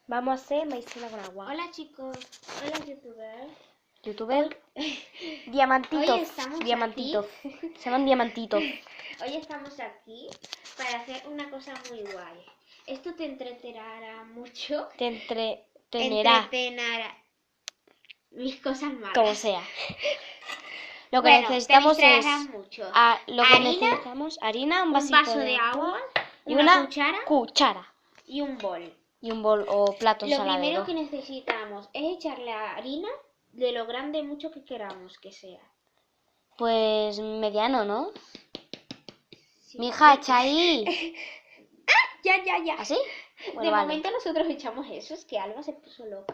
Vamos a hacer maicena con agua. Hola chicos, hola youtuber. ¿Youtuber? Diamantitos. Hoy estamos Diamantitos. aquí. Se llaman diamantitos. Hoy estamos aquí para hacer una cosa muy guay. Esto te entretenará mucho. Te entretenerá. Entretenerá mis cosas malas. Como sea. Lo que Bueno, necesitamos te es distraerás mucho. necesitamos harina, un vasito de agua, y una cuchara y un bol. y un bol o plato Lo saladero. primero que necesitamos es echarle harina de lo grande mucho que queramos que sea. Pues mediano, ¿no? Sí. Mija, echa ahí. Ya. ¿Así? Bueno, De vale. momento nosotros echamos eso, es que Alba se puso loca.